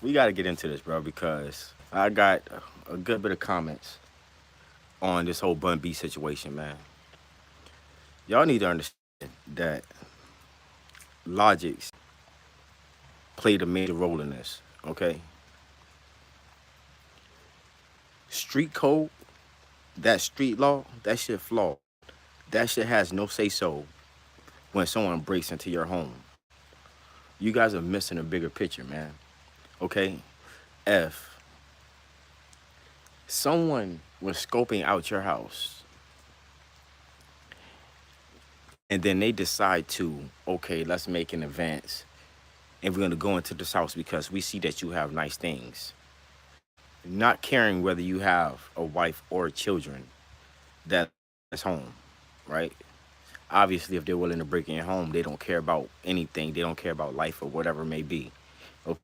we got to get into this, bro, because I got a good bit of comments on this whole Bun B situation, man. Y'all need to understand that logics played a major role in this. Okay, street code, that street law, that shit flawed. That shit has no say so when someone breaks into your home. You guys are missing a bigger picture, man. Okay, if someone was scoping out your house and then they decide to, okay, let's make an advance and we're gonna go into this house because we see that you have nice things, not caring whether you have a wife or children that's home, right? Obviously, if they're willing to break in your home, they don't care about anything. They don't care about life or whatever it may be. Okay?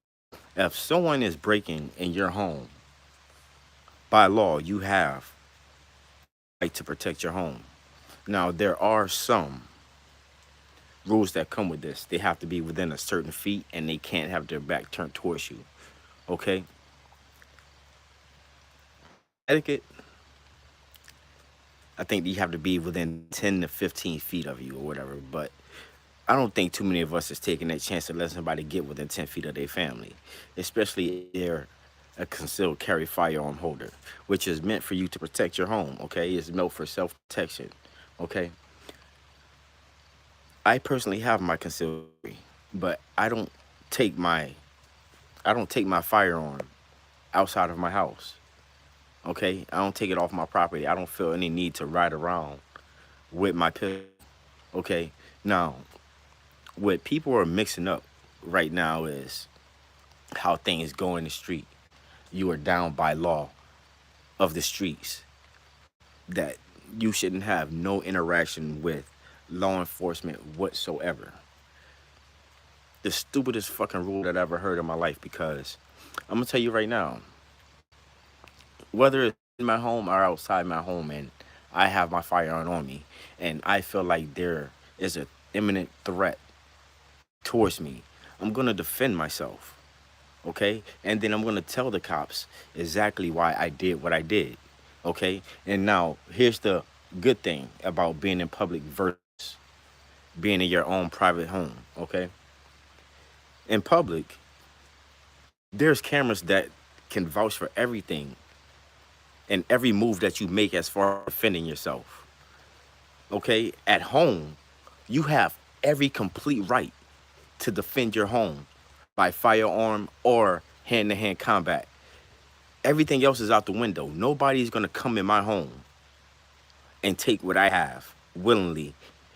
If someone is breaking in your home, by law, you have right to protect your home. Now, there are some rules that come with this. They have to be within a certain feet and they can't have their back turned towards you. Okay? Etiquette, I think you have to be within 10 to 15 feet of you or whatever. But I don't think too many of us is taking that chance to let somebody get within 10 feet of their family, especially if they're a concealed carry firearm holder, which is meant for you to protect your home, okay? It's meant for self-protection, okay? I personally have my concealed carry, but take my I don't take my firearm outside of my house, okay? I don't take it off my property. I don't feel any need to ride around with my pistol, okay? Now, what people are mixing up right now is how things go in the street. You are down by law of the streets that you shouldn't have no interaction with law enforcement whatsoever. The stupidest fucking rule that I ever heard in my life, because I'm gonna tell you right now, whether it's in my home or outside my home and I have my firearm on me and I feel like there is an imminent threat towards me, I'm gonna defend myself, okay? And then I'm gonna tell the cops exactly why I did what I did, okay? And now here's the good thing about being in public versus being in your own private home, okay? In public, there's cameras that can vouch for everything and every move that you make as far as defending yourself, okay? At home, you have every complete right to defend your home by firearm or hand-to-hand combat. Everything else is out the window. Nobody's gonna come in my home and take what I have willingly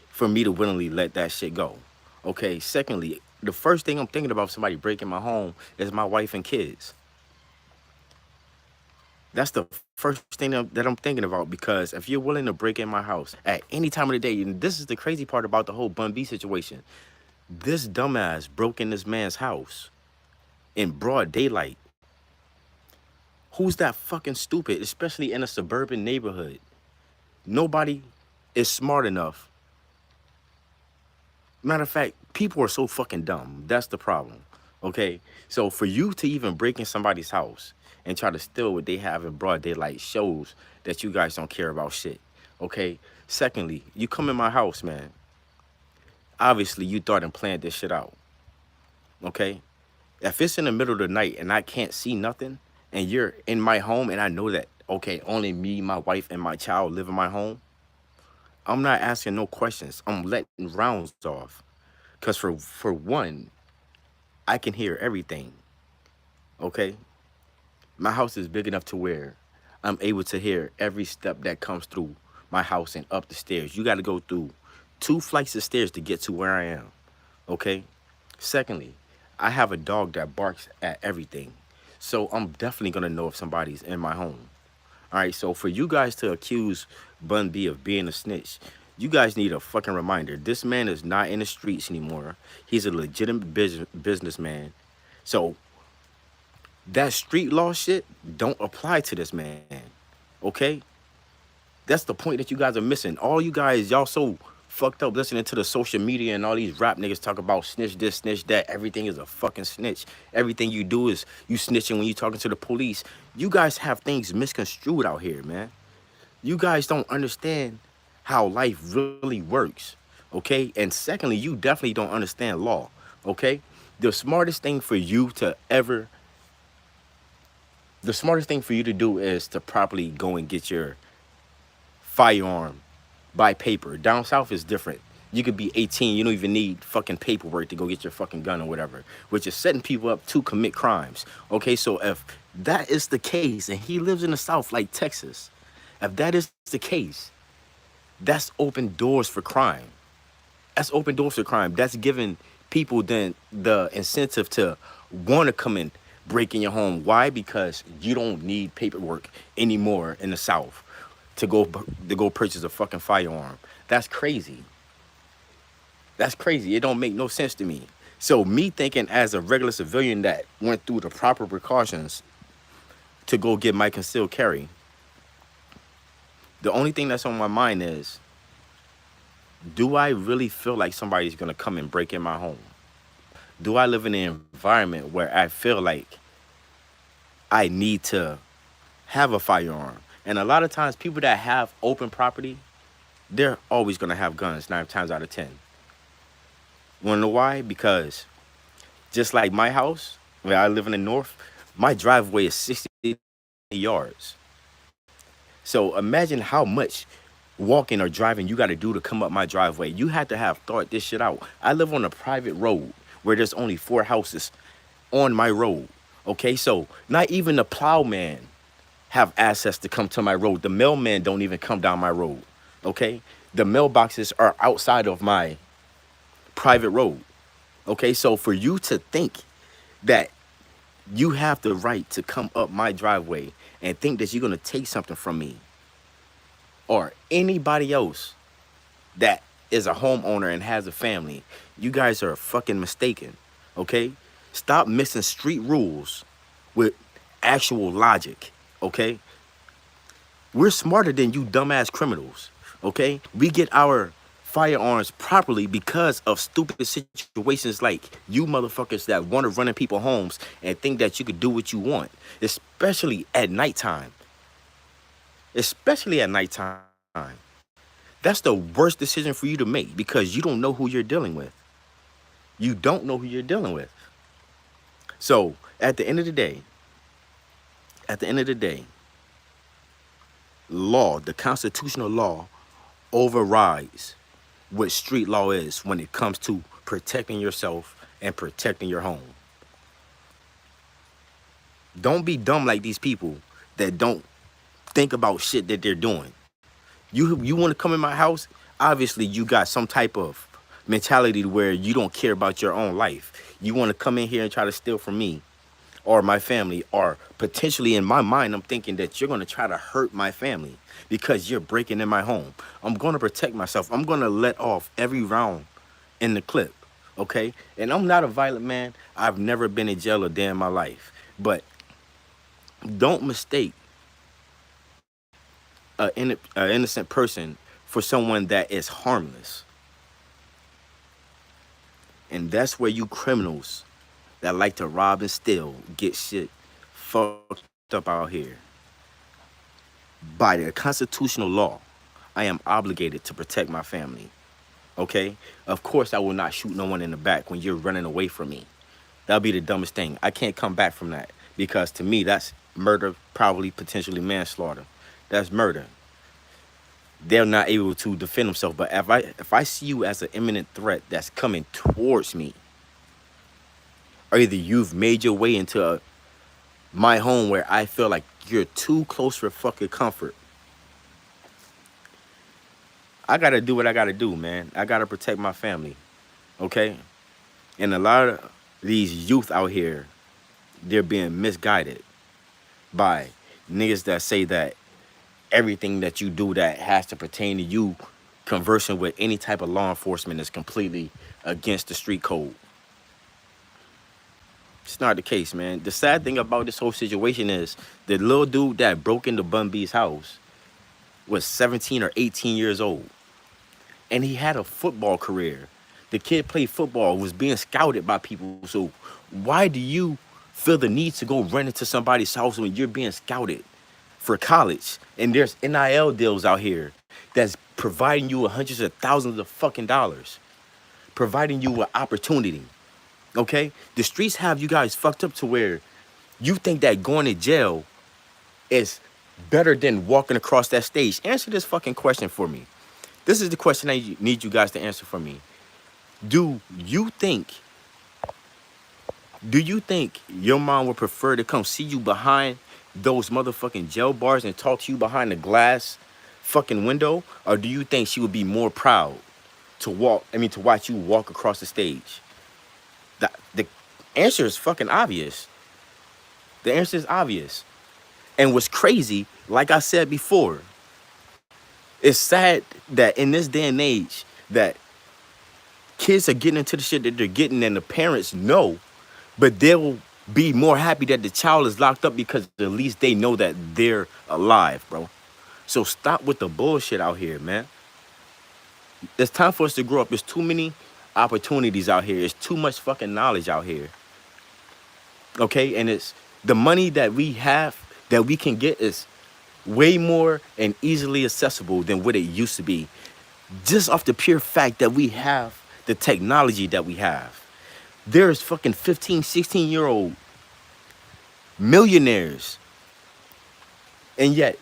for me to willingly let that shit go. Okay, secondly, the first thing I'm thinking about somebody breaking my home is my wife and kids. That's the first thing that I'm thinking about, because if you're willing to break in my house at any time of the day, and this is the crazy part about the whole Bun B situation, this dumbass broke in this man's house in broad daylight. Who's that fucking stupid, especially in a suburban neighborhood? Nobody is smart enough. Matter of fact, people are so fucking dumb. That's the problem. Okay? So for you to even break in somebody's house and try to steal what they have in broad daylight shows that you guys don't care about shit. Okay? Secondly, you come in my house, man. Obviously, you thought and planned this shit out. Okay? If it's in the middle of the night and I can't see nothing, and you're in my home and I know that, okay, only me, my wife, and my child live in my home, I'm not asking no questions. I'm letting rounds off. Because for one, I can hear everything, okay? My house is big enough to where I'm able to hear every step that comes through my house and up the stairs. You got to go through 2 flights of stairs to get to where I am, okay? Secondly, I have a dog that barks at everything. So I'm definitely going to know if somebody's in my home. All right, so for you guys to accuse Bun B of being a snitch, you guys need a fucking reminder. This man is not in the streets anymore. He's a legitimate businessman. So that street law shit don't apply to this man, okay? That's the point that you guys are missing. All you guys, y'all so fucked up listening to the social media and all these rap niggas talk about snitch this, snitch that. Everything is a fucking snitch. Everything you do is you snitching when you talking to the police. You guys have things misconstrued out here, man. You guys don't understand how life really works, okay? And secondly, you definitely don't understand law, okay? The smartest thing for you to ever, the smartest thing for you to do is to properly go and get your firearm by paper. Down south is different. You could be 18, you don't even need fucking paperwork to go get your fucking gun or whatever, which is setting people up to commit crimes. Okay, so if that is the case, and he lives in the south like Texas, if that is the case, that's open doors for crime. That's open doors for crime. That's giving people then the incentive to want to come and break in your home. Why? Because you don't need paperwork anymore in the South to go purchase a fucking firearm. That's crazy. That's crazy. It don't make no sense to me. So me thinking as a regular civilian that went through the proper precautions to go get my concealed carry, the only thing that's on my mind is, do I really feel like somebody's gonna come and break in my home? Do I live in an environment where I feel like I need to have a firearm? And a lot of times, people that have open property, they're always gonna have guns 9 times out of 10. Wanna know why? Because just like my house, where I live in the north, my driveway is 60 yards. So imagine how much walking or driving you got to do to come up my driveway. You had to have thought this shit out. I live on a private road where there's only 4 houses on my road. Okay, so not even the plowman have access to come to my road. The mailman don't even come down my road. Okay, the mailboxes are outside of my private road. Okay, so for you to think that you have the right to come up my driveway and think that you're gonna take something from me or anybody else that is a homeowner and has a family, you guys are fucking mistaken. Okay, stop mixing street rules with actual logic. Okay, we're smarter than you dumbass criminals. Okay, we get our firearms properly because of stupid situations like you motherfuckers that want to run in people's homes and think that you could do what you want, especially at nighttime. Especially at nighttime. That's the worst decision for you to make because you don't know who you're dealing with. You don't know who you're dealing with. So at the end of the day, law, the constitutional law overrides what street law is when it comes to protecting yourself and protecting your home. Don't be dumb like these people that don't think about shit that they're doing. You want to come in my house? Obviously, you got some type of mentality where you don't care about your own life. You want to come in here and try to steal from me or my family, or potentially in my mind, I'm thinking that you're going to try to hurt my family because you're breaking in my home. I'm going to protect myself. I'm going to let off every round in the clip, okay? And I'm not a violent man. I've never been in jail a day in my life. But don't mistake an innocent person for someone that is harmless. And that's where you criminals that like to rob and steal get shit fucked up out here. By the constitutional law, I am obligated to protect my family. Okay? Of course, I will not shoot no one in the back when you're running away from me. That'll be the dumbest thing. I can't come back from that because to me, that's murder, probably potentially manslaughter. That's murder. They're not able to defend themselves. But if I see you as an imminent threat that's coming towards me, or either you've made your way into my home where I feel like you're too close for fucking comfort, I gotta do what I gotta do, man. I gotta protect my family, okay? And a lot of these youth out here, they're being misguided by niggas that say that everything that you do that has to pertain to you conversing with any type of law enforcement is completely against the street code. It's not the case, man. The sad thing about this whole situation is the little dude that broke into Bun B's house was 17 or 18 years old. and he had a football career. The kid played football, was being scouted by people. So why do you feel the need to go run into somebody's house when you're being scouted for college? And there's NIL deals out here that's providing you with hundreds of thousands of fucking dollars, providing you with opportunity. Okay? The streets have you guys fucked up to where you think that going to jail is better than walking across that stage. Answer this fucking question for me. This is the question I need you guys to answer for me. Do you think do you think your mom would prefer to come see you behind those motherfucking jail bars and talk to you behind the glass fucking window? Or do you think she would be more proud to watch you walk across the stage? The answer is fucking obvious. The answer is obvious. And what's crazy, like I said before, it's sad that in this day and age that kids are getting into the shit that they're getting and the parents know, but they'll be more happy that the child is locked up because at least they know that they're alive, bro. So stop with the bullshit out here, man. It's time for us to grow up. There's too many opportunities out here. There's too much fucking knowledge out here. Okay? And it's the money that we have, that we can get, is way more and easily accessible than what it used to be. Just off the pure fact that we have the technology that we have. There's fucking 15, 16-year-old millionaires. And yet,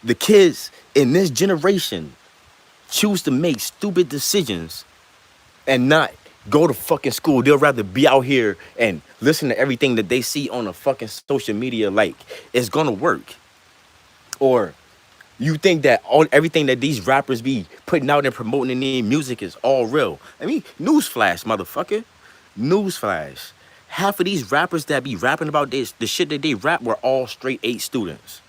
the kids in this generation choose to make stupid decisions and not go to fucking school. They'll rather be out here and listen to everything that they see on the fucking social media like it's gonna work. Or you think that everything that these rappers be putting out and promoting in their music is all real. I mean, newsflash, motherfucker. Newsflash. Half of these rappers that be rapping about this, the shit that they rap, were all straight 8 students.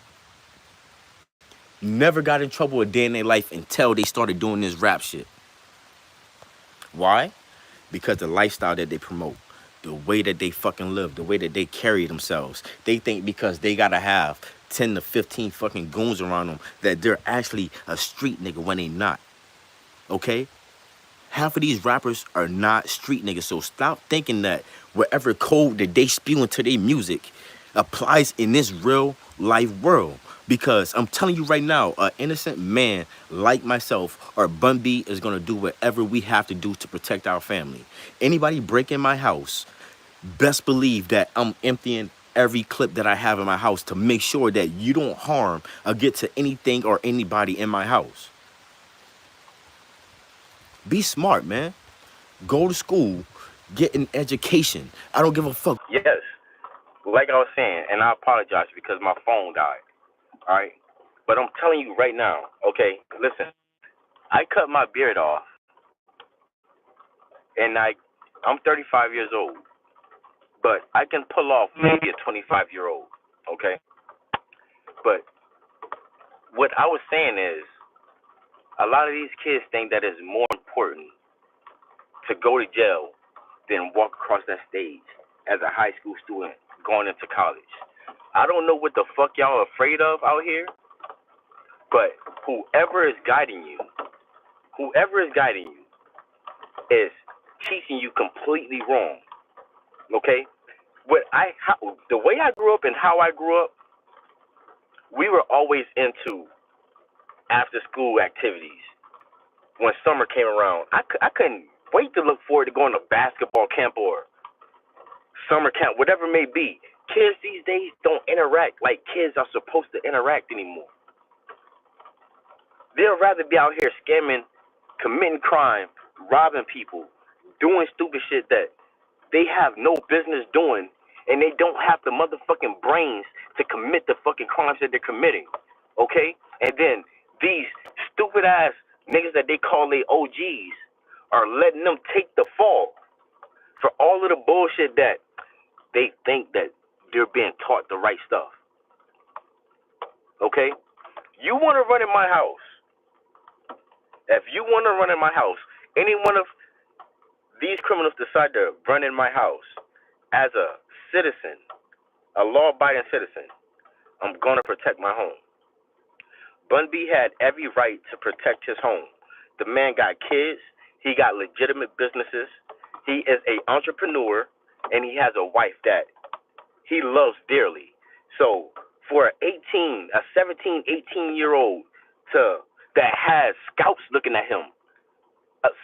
Never got in trouble a day in their life until they started doing this rap shit. Why? Because the lifestyle that they promote, the way that they fucking live, the way that they carry themselves. They think because they gotta have 10 to 15 fucking goons around them that they're actually a street nigga when they not. Okay? Half of these rappers are not street niggas, so stop thinking that whatever code that they spew into their music applies in this real life world. Because I'm telling you right now, an innocent man like myself or Bun B is gonna do whatever we have to do to protect our family. Anybody break in my house, best believe that I'm emptying every clip that I have in my house to make sure that you don't harm or get to anything or anybody in my house. Be smart, man. Go to school, get an education. I don't give a fuck. Yes, like I was saying, and I apologize because my phone died. All right, but I'm telling you right now. Okay, listen. I cut my beard off, and I'm 35 years old, but I can pull off maybe a 25-year-old. Okay, but what I was saying is, a lot of these kids think that it's more important to go to jail than walk across that stage as a high school student going into college. I don't know what the fuck y'all are afraid of out here, but whoever is guiding you is teaching you completely wrong. Okay? The way I grew up and how I grew up, we were always into after school activities. When summer came around, I couldn't wait to look forward to going to basketball camp or summer camp, whatever it may be. Kids these days don't interact like kids are supposed to interact anymore. They'll rather be out here scamming, committing crime, robbing people, doing stupid shit that they have no business doing, and they don't have the motherfucking brains to commit the fucking crimes that they're committing. Okay? And then these stupid ass niggas that they call their OGs are letting them take the fall for all of the bullshit that they think that they're being taught the right stuff. Okay? You want to run in my house. If you want to run in my house, any one of these criminals decide to run in my house as a citizen, a law-abiding citizen, I'm going to protect my home. Bun B had every right to protect his home. The man got kids. He got legitimate businesses. He is an entrepreneur, and he has a wife that he loves dearly. So for a 17, 18-year-old that has scouts looking at him,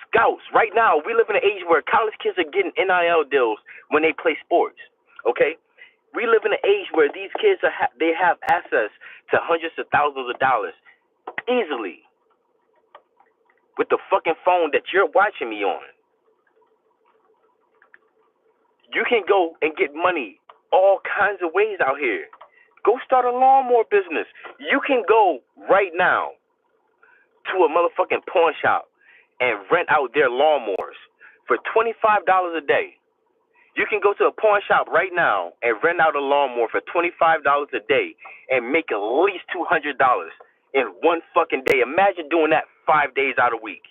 scouts. Right now, we live in an age where college kids are getting NIL deals when they play sports. Okay, we live in an age where these kids they have access to hundreds of thousands of dollars easily with the fucking phone that you're watching me on. You can go and get money all kinds of ways out here. Go start a lawnmower business. You can go right now to a motherfucking pawn shop and rent out their lawnmowers for $25 a day. You can go to a pawn shop right now and rent out a lawnmower for $25 a day and make at least $200 in one fucking day. Imagine doing that 5 days out of the week.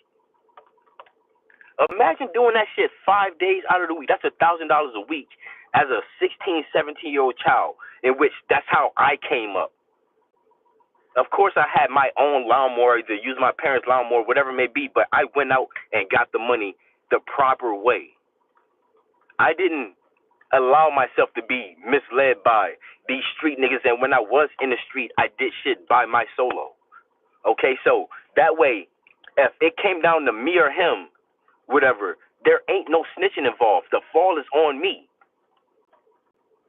Imagine doing that shit 5 days out of the week. That's $1,000 a week as a 16, 17-year-old child, in which that's how I came up. Of course, I had my own lawnmower, either use my parents' lawnmower, whatever it may be, but I went out and got the money the proper way. I didn't allow myself to be misled by these street niggas, and when I was in the street, I did shit by my solo. Okay, so that way, if it came down to me or him, whatever, there ain't no snitching involved. The fall is on me.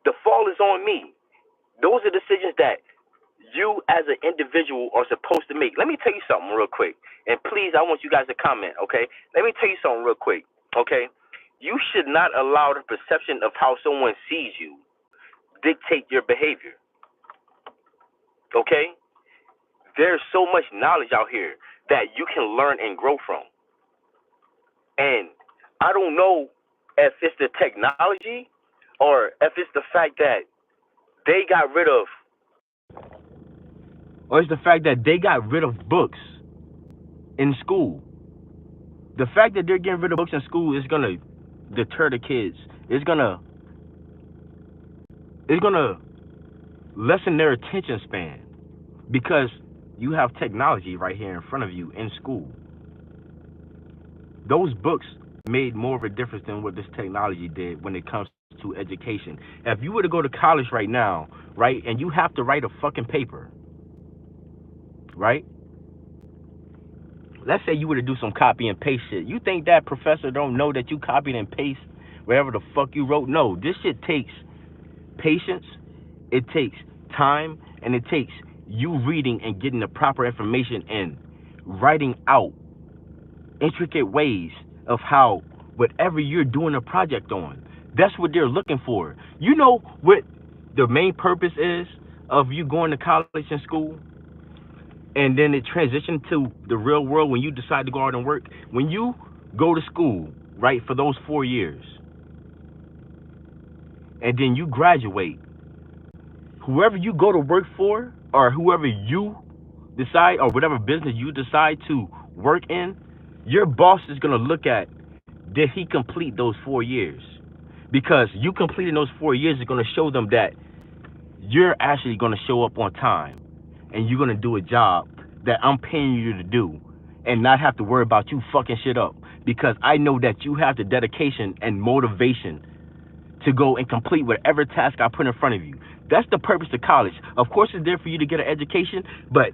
The fall is on me. Those are decisions that you as an individual are supposed to make. Let me tell you something real quick. And please, I want you guys to comment, okay? Let me tell you something real quick, okay? You should not allow the perception of how someone sees you dictate your behavior, okay? There's so much knowledge out here that you can learn and grow from. And I don't know if it's the technology or if it's the fact that they got rid of, or it's the fact that they got rid of books in school. The fact that they're getting rid of books in school is gonna deter the kids. It's gonna lessen their attention span because you have technology right here in front of you in school. Those books made more of a difference than what this technology did when it comes to education. If you were to go to college right now, right, and you have to write a fucking paper, right? Let's say you were to do some copy and paste shit. You think that professor don't know that you copied and paste wherever the fuck you wrote? No, this shit takes patience, it takes time, and it takes you reading and getting the proper information and writing out intricate ways of how whatever you're doing a project on. That's what they're looking for. You know what the main purpose is of you going to college and school? And then it transitioned to the real world when you decide to go out and work. When you go to school, right, for those 4 years, and then you graduate, whoever you go to work for, or whoever you decide, or whatever business you decide to work in, your boss is going to look at, did he complete those 4 years? Because you completing those 4 years is going to show them that you're actually going to show up on time and you're going to do a job that I'm paying you to do and not have to worry about you fucking shit up, because I know that you have the dedication and motivation to go and complete whatever task I put in front of you. That's the purpose of college. Of course, it's there for you to get an education, but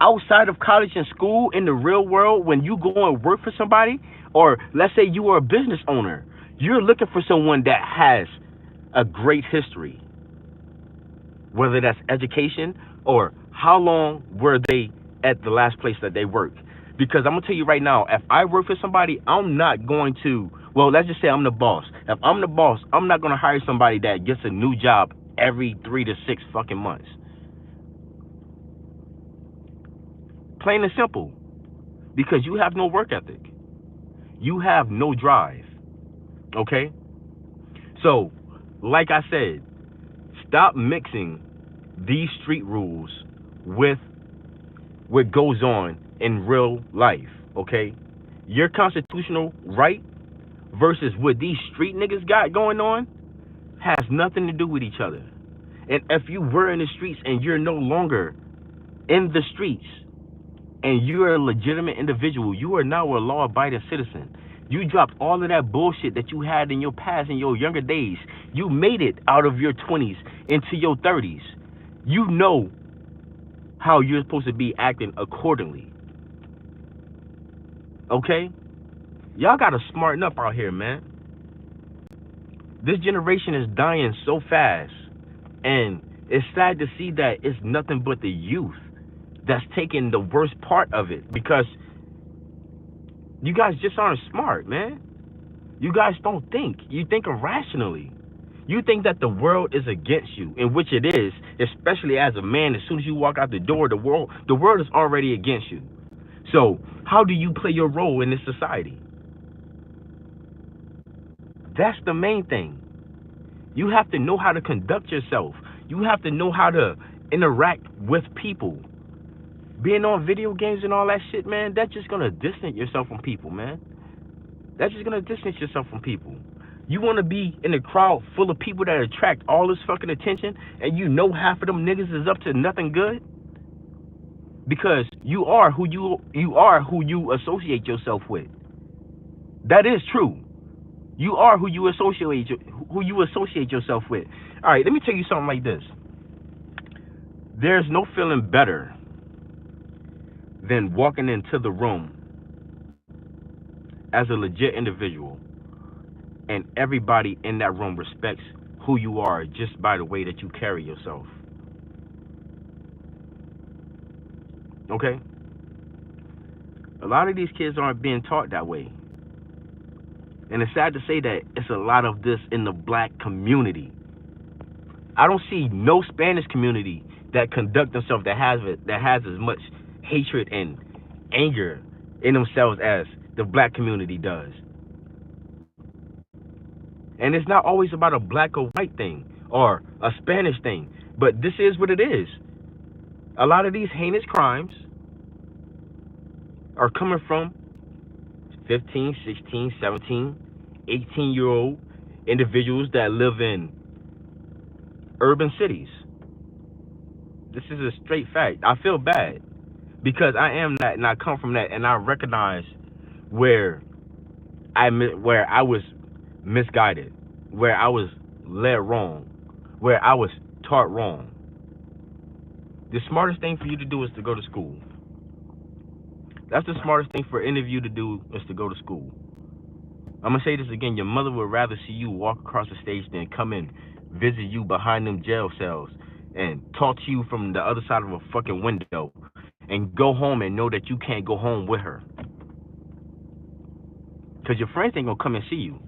outside of college and school, in the real world, when you go and work for somebody, or let's say you are a business owner, you're looking for someone that has a great history, whether that's education or how long were they at the last place that they worked. Because I'm going to tell you right now, if I work for somebody, I'm not going to, well, let's just say I'm the boss. If I'm the boss, I'm not going to hire somebody that gets a new job every 3 to 6 fucking months. Plain and simple. Because you have no work ethic. You have no drive. Okay? So, like I said, stop mixing these street rules with what goes on in real life, okay? Your constitutional right versus what these street niggas got going on has nothing to do with each other. And if you were in the streets and you're no longer in the streets and you're a legitimate individual. You are now a law-abiding citizen. You dropped all of that bullshit that you had in your past, in your younger days. You made it out of your 20s into your 30s. You know how you're supposed to be acting accordingly. Okay? Y'all gotta smarten up out here, man. This generation is dying so fast. And it's sad to see that it's nothing but the youth that's taking the worst part of it, because you guys just aren't smart, man. You guys don't think. You think irrationally. You think that the world is against you, in which it is, especially as a man. As soon as you walk out the door, the world is already against you. So how do you play your role in this society? That's the main thing. You have to know how to conduct yourself. You have to know how to interact with people. Being on video games and all that shit, man, that's just gonna distance yourself from people, man. That's just gonna distance yourself from people. You wanna be in a crowd full of people that attract all this fucking attention, and you know half of them niggas is up to nothing good? Because you are who you associate yourself with. That is true. You are who you associate yourself with. All right, let me tell you something like this. There's no feeling better than walking into the room as a legit individual, and everybody in that room respects who you are just by the way that you carry yourself. Okay? A lot of these kids aren't being taught that way. And it's sad to say that it's a lot of this in the black community. I don't see no Spanish community that conduct themselves that has as much hatred and anger in themselves as the black community does. And it's not always about a black or white thing or a Spanish thing, but this is what it is. A lot of these heinous crimes are coming from 15, 16, 17, 18-year-old individuals that live in urban cities. This is a straight fact. I feel bad because I am that, and I come from that, and I recognize where I was misguided, where I was led wrong, where I was taught wrong. The smartest thing for you to do is to go to school. That's the smartest thing for any of you to do, is to go to school. I'm going to say this again. Your mother would rather see you walk across the stage than come and visit you behind them jail cells and talk to you from the other side of a fucking window and go home and know that you can't go home with her. Because your friends ain't going to come and see you.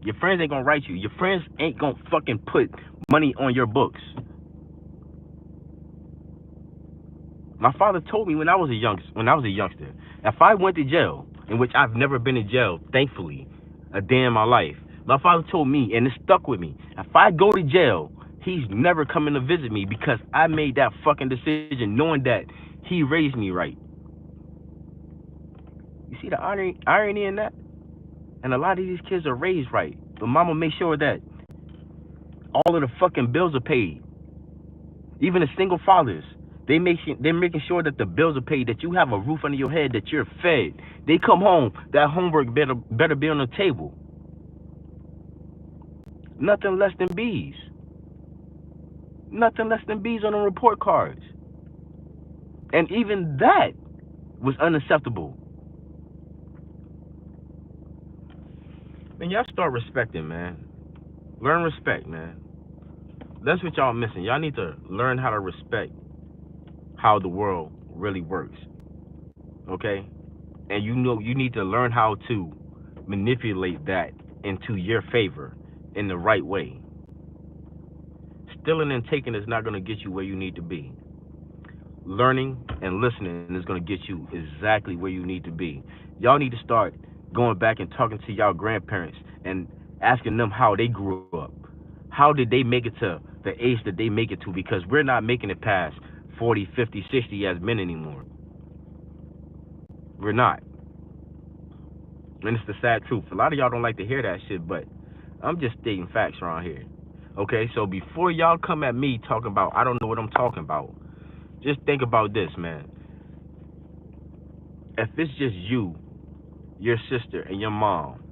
Your friends ain't going to write you. Your friends ain't going to fucking put money on your books. My father told me when I was a youngster, if I went to jail, in which I've never been in jail, thankfully, a day in my life, my father told me, and it stuck with me, if I go to jail, he's never coming to visit me because I made that fucking decision knowing that he raised me right. You see the irony in that? And a lot of these kids are raised right, but mama makes sure that all of the fucking bills are paid. Even the single fathers, they're making sure that the bills are paid, that you have a roof under your head, that you're fed. They come home, that homework better be on the table. Nothing less than B's. Nothing less than B's on the report cards. And even that was unacceptable. Man, y'all start respecting, man. Learn respect, man. That's what y'all missing. Y'all need to learn how to respect how the world really works. Okay? And you need to learn how to manipulate that into your favor in the right way. Stealing and taking is not going to get you where you need to be. Learning and listening is going to get you exactly where you need to be. Y'all need to start going back and talking to y'all grandparents and asking them how they grew up. How did they make it to the age that they make it to? Because we're not making it past 40, 50, 60 as men anymore. We're not. And it's the sad truth. A lot of y'all don't like to hear that shit, but I'm just stating facts around here. Okay, so before y'all come at me talking about I don't know what I'm talking about, just think about this, man. if it's just you, your sister, and your mom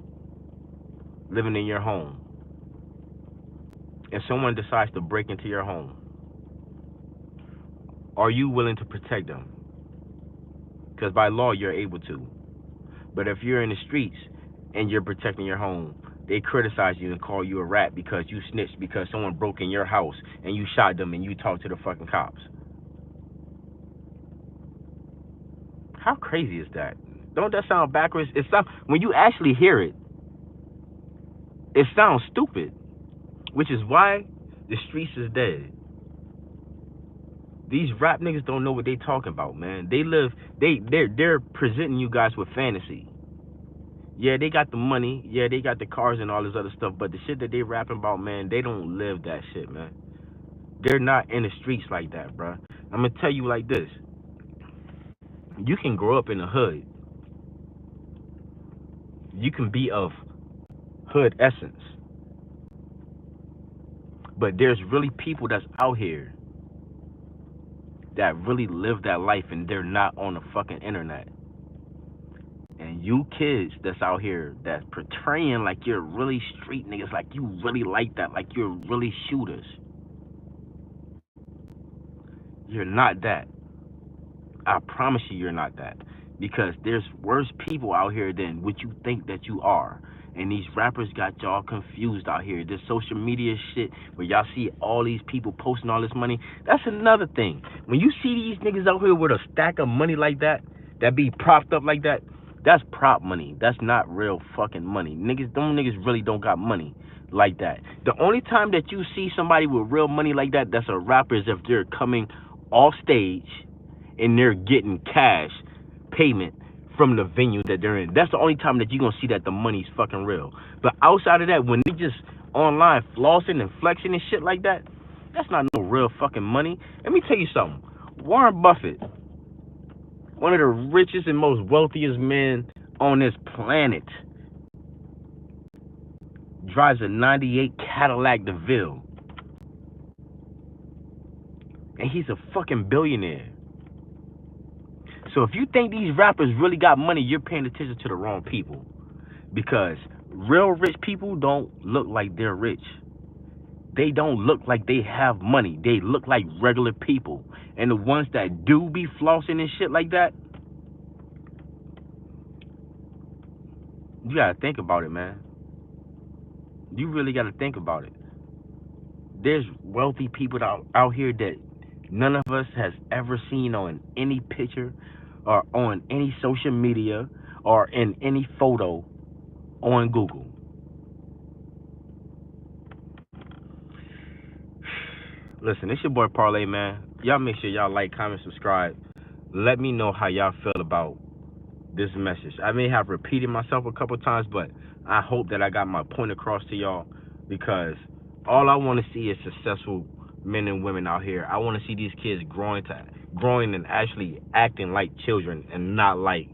living in your home, and someone decides to break into your home, are you willing to protect them? Because by law, you're able to. But if you're in the streets and you're protecting your home, they criticize you and call you a rat because you snitched because someone broke in your house and you shot them and you talked to the fucking cops. How crazy is that? Don't that sound backwards? It sounds, when you actually hear it, it sounds stupid, which is why the streets is dead. These rap niggas don't know what they talking about, man. They're presenting you guys with fantasy. Yeah, they got the money. Yeah, they got the cars and all this other stuff. But the shit that they rapping about, man, they don't live that shit, man. They're not in the streets like that, bro. I'm gonna tell you like this: you can grow up in the hood. You can be of hood essence, but there's really people that's out here that really live that life, and they're not on the fucking internet. And you kids that's out here that's portraying like you're really street niggas, like you really like that, like you're really shooters. You're not that. I promise you're not that. Because there's worse people out here than what you think that you are. And these rappers got y'all confused out here. This social media shit where y'all see all these people posting all this money. That's another thing. When you see these niggas out here with a stack of money like that be propped up like that, that's prop money. That's not real fucking money. Them niggas really don't got money like that. The only time that you see somebody with real money like that that's a rapper is if they're coming off stage and they're getting cash payment from the venue that they're in. That's the only time that you're gonna see that the money's fucking real. But outside of that, when they just online flossing and flexing and shit like that, that's not no real fucking money. Let me tell you something. Warren Buffett, one of the richest and most wealthiest men on this planet, drives a 98 Cadillac DeVille. And he's a fucking billionaire. So if you think these rappers really got money, you're paying attention to the wrong people. Because real rich people don't look like they're rich. They don't look like they have money. They look like regular people. And the ones that do be flossing and shit like that, you gotta think about it, man. You really gotta think about it. There's wealthy people out here that none of us has ever seen on any picture or on any social media or in any photo on Google. Listen, it's your boy Parlay, man. Y'all make sure y'all like, comment, subscribe. Let me know how y'all feel about this message. I may have repeated myself a couple times, but I hope that I got my point across to y'all, because all I want to see is successful men and women out here. I want to see these kids growing and actually acting like children and not like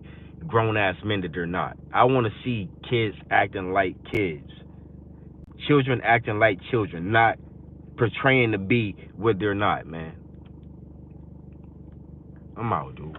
grown ass men that they're not. I want to see kids acting like kids. Children acting like children, not portraying to be what they're not, man. I'm out, dude.